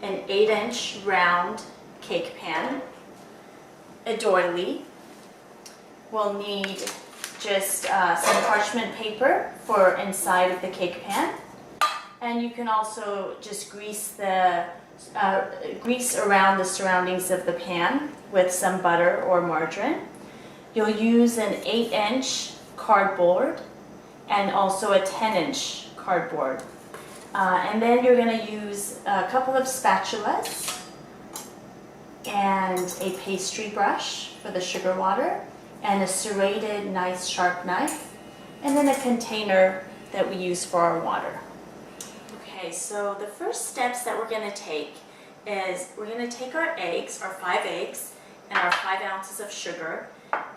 an 8-inch round cake pan, a doily. We'll need just some parchment paper for inside of the cake pan. And you can also just grease around the surroundings of the pan with some butter or margarine. You'll use an 8-inch cardboard and also a 10-inch cardboard. And then you're going to use a couple of spatulas and a pastry brush for the sugar water and a serrated nice sharp knife, and then a container that we use for our water. Okay, so the first steps that we're going to take is we're going to take our eggs, our 5 eggs, and our 5 ounces of sugar,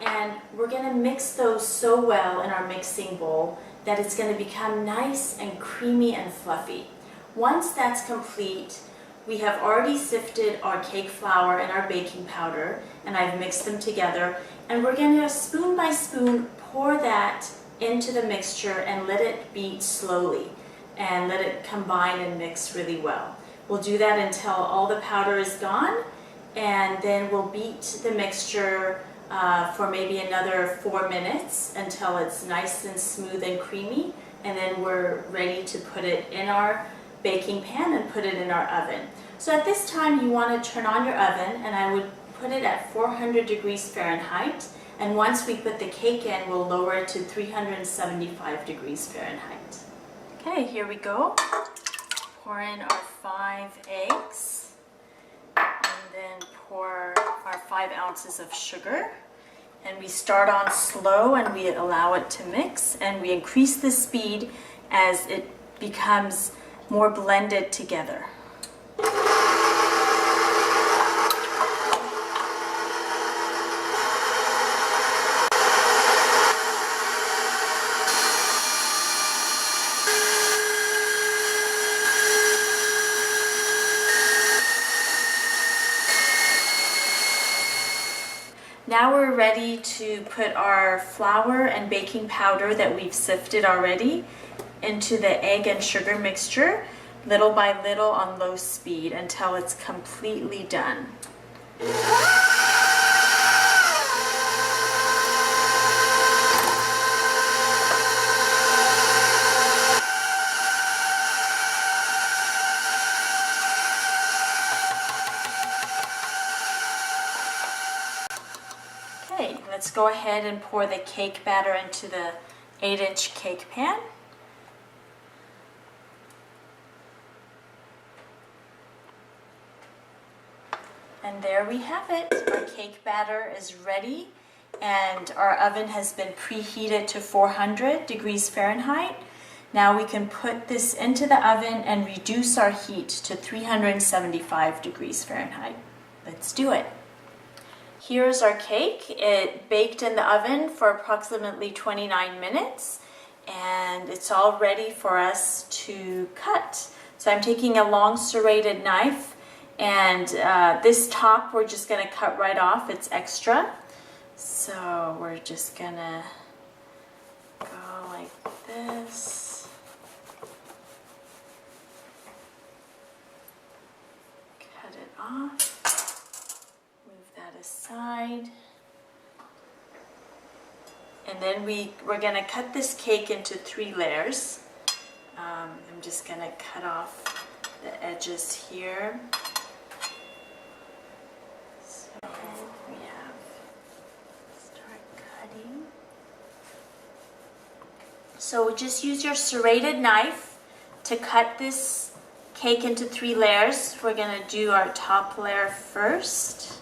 and we're going to mix those so well in our mixing bowl that it's going to become nice and creamy and fluffy. Once that's complete, we have already sifted our cake flour and our baking powder, and I've mixed them together, and we're going to spoon by spoon pour that into the mixture and let it beat slowly and let it combine and mix really well. We'll do that until all the powder is gone, and then we'll beat the mixture for maybe another 4 minutes until it's nice and smooth and creamy, and then we're ready to put it in our baking pan and put it in our oven. So at this time you want to turn on your oven, and I would put it at 400 degrees Fahrenheit, and once we put the cake in, we'll lower it to 375 degrees Fahrenheit. Okay, here we go. Pour in our 5 eggs, and then pour our 5 ounces of sugar. And we start on slow and we allow it to mix, and we increase the speed as it becomes more blended together. Now we're ready to put our flour and baking powder that we've sifted already into the egg and sugar mixture, little by little on low speed until it's completely done. Okay, let's go ahead and pour the cake batter into the 8-inch cake pan. And there we have it. Our cake batter is ready, and our oven has been preheated to 400 degrees Fahrenheit. Now we can put this into the oven and reduce our heat to 375 degrees Fahrenheit. Let's do it. Here's our cake. It baked in the oven for approximately 29 minutes, and it's all ready for us to cut. So I'm taking a long serrated knife, and this top we're just going to cut right off. It's extra. So we're just going to go like this. Cut it off. Aside, and then we're going to cut this cake into 3 layers. I'm just going to cut off the edges here. So we have start cutting. So just use your serrated knife to cut this cake into 3 layers. We're going to do our top layer first.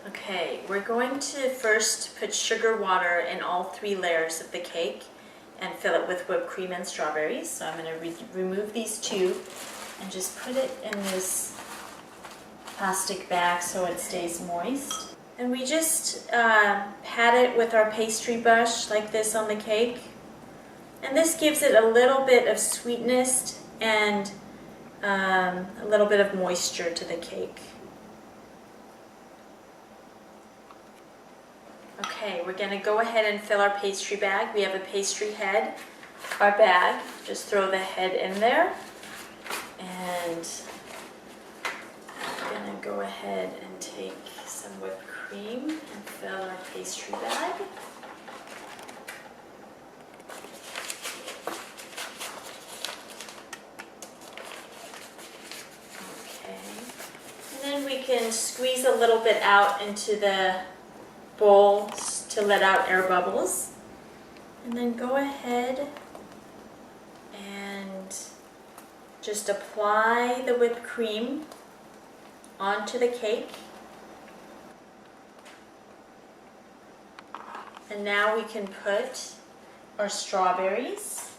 Okay, we're going to first put sugar water in all 3 layers of the cake and fill it with whipped cream and strawberries. So I'm going to remove these 2 and just put it in this plastic bag so it stays moist. And we just pat it with our pastry brush like this on the cake. And this gives it a little bit of sweetness and a little bit of moisture to the cake. Okay, we're going to go ahead and fill our pastry bag. We have a pastry head our bag. Just throw the head in there, and I'm gonna go ahead and take some whipped cream and fill our pastry bag. Okay, and then we can squeeze a little bit out into the bowl to let out air bubbles. And then go ahead and just apply the whipped cream onto the cake. And now we can put our strawberries.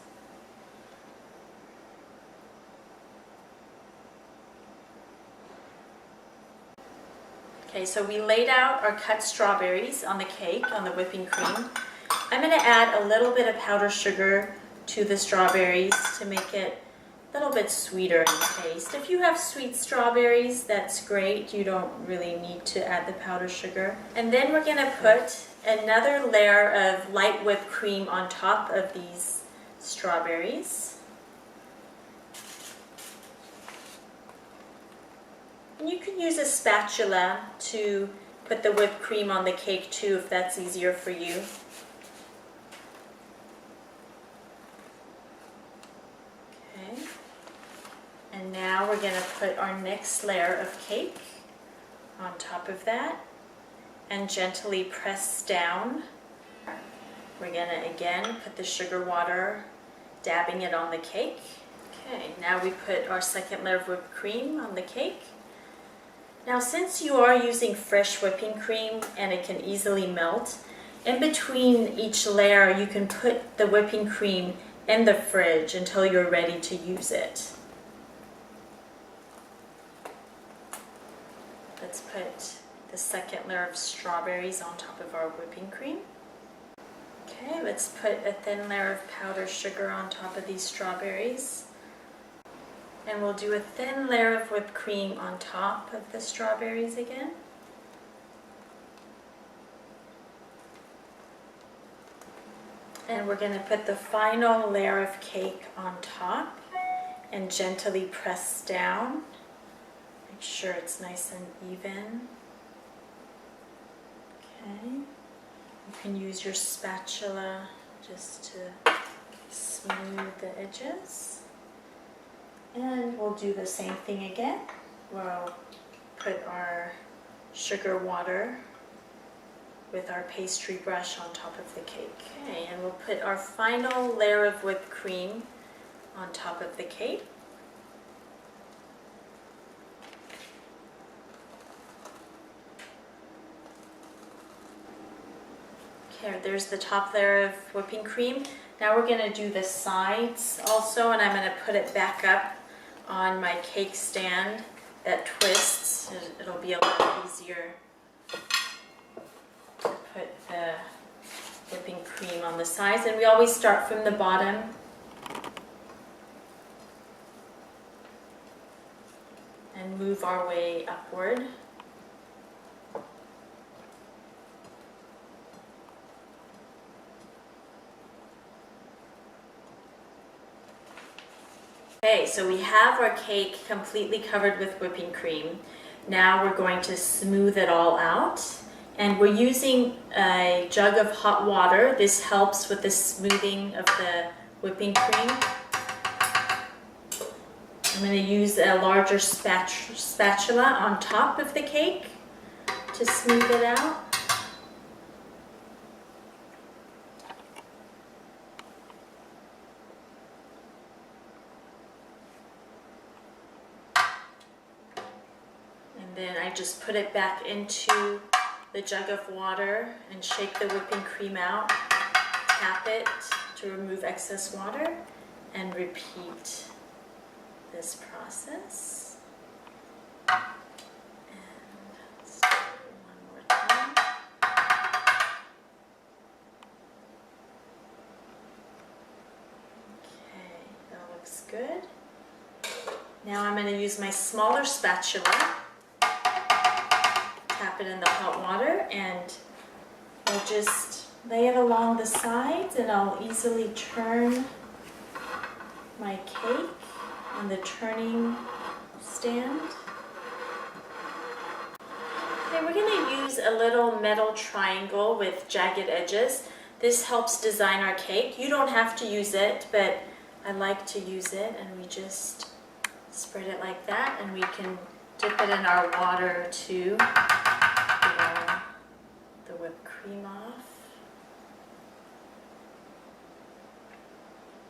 Okay, so we laid out our cut strawberries on the cake, on the whipping cream. I'm going to add a little bit of powdered sugar to the strawberries to make it a little bit sweeter in taste. If you have sweet strawberries, that's great. You don't really need to add the powdered sugar. And then we're going to put another layer of light whipped cream on top of these strawberries. And you can use a spatula to put the whipped cream on the cake too, if that's easier for you. Okay. And now we're going to put our next layer of cake on top of that and gently press down. We're going to again put the sugar water, dabbing it on the cake. Okay, now we put our second layer of whipped cream on the cake. Now, since you are using fresh whipping cream and it can easily melt, in between each layer you can put the whipping cream in the fridge until you're ready to use it. Let's put the second layer of strawberries on top of our whipping cream. Okay, let's put a thin layer of powdered sugar on top of these strawberries. And we'll do a thin layer of whipped cream on top of the strawberries again. And we're going to put the final layer of cake on top and gently press down. Make sure it's nice and even. Okay. You can use your spatula just to smooth the edges. And we'll do the same thing again. We'll put our sugar water with our pastry brush on top of the cake. Okay, and we'll put our final layer of whipped cream on top of the cake. Okay, there's the top layer of whipping cream. Now we're going to do the sides also, and I'm going to put it back up on my cake stand that twists. It'll be a lot easier to put the whipping cream on the sides. And we always start from the bottom. And move our way upward. Okay, so we have our cake completely covered with whipping cream. Now we're going to smooth it all out. And we're using a jug of hot water. This helps with the smoothing of the whipping cream. I'm going to use a larger spatula on top of the cake to smooth it out. Then I just put it back into the jug of water and shake the whipping cream out, tap it to remove excess water, and repeat this process. And let's do it one more time. Okay, that looks good. Now I'm going to use my smaller spatula. Tap it in the hot water, and I'll just lay it along the sides, and I'll easily turn my cake on the turning stand. Okay, we're going to use a little metal triangle with jagged edges. This helps design our cake. You don't have to use it, but I like to use it, and we just spread it like that, and we can dip it in our water to get the whipped cream off.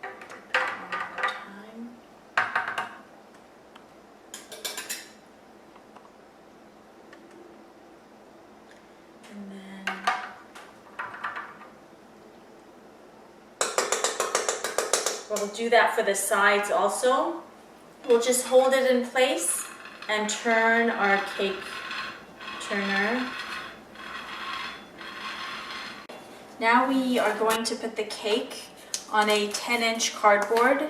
Dip it one more time. And then we'll do that for the sides also. We'll just hold it in place and turn our cake turner. Now we are going to put the cake on a 10-inch cardboard,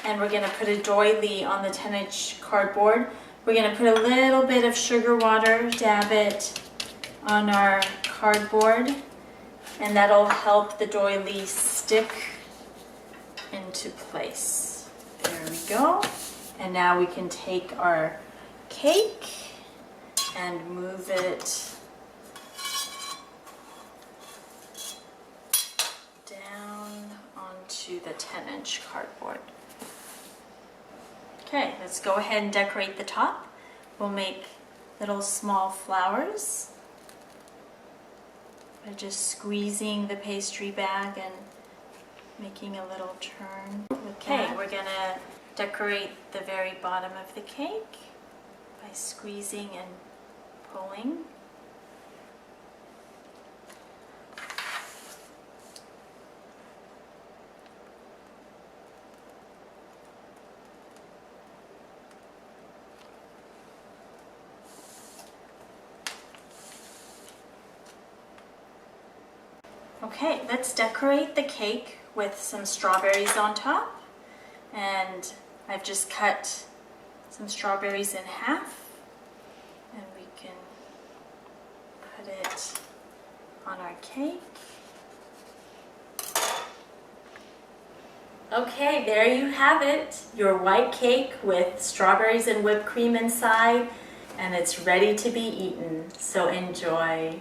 and we're going to put a doily on the 10-inch cardboard. We're going to put a little bit of sugar water, dab it on our cardboard, and that'll help the doily stick into place. There we go. And now we can take our cake and move it down onto the 10-inch cardboard. Okay, let's go ahead and decorate the top. We'll make little small flowers by just squeezing the pastry bag and making a little turn. Okay, we're gonna decorate the very bottom of the cake by squeezing and pulling. Okay, let's decorate the cake with some strawberries on top. And I've just cut some strawberries in half, and we can put it on our cake. Okay, there you have it, your white cake with strawberries and whipped cream inside, and it's ready to be eaten, so enjoy.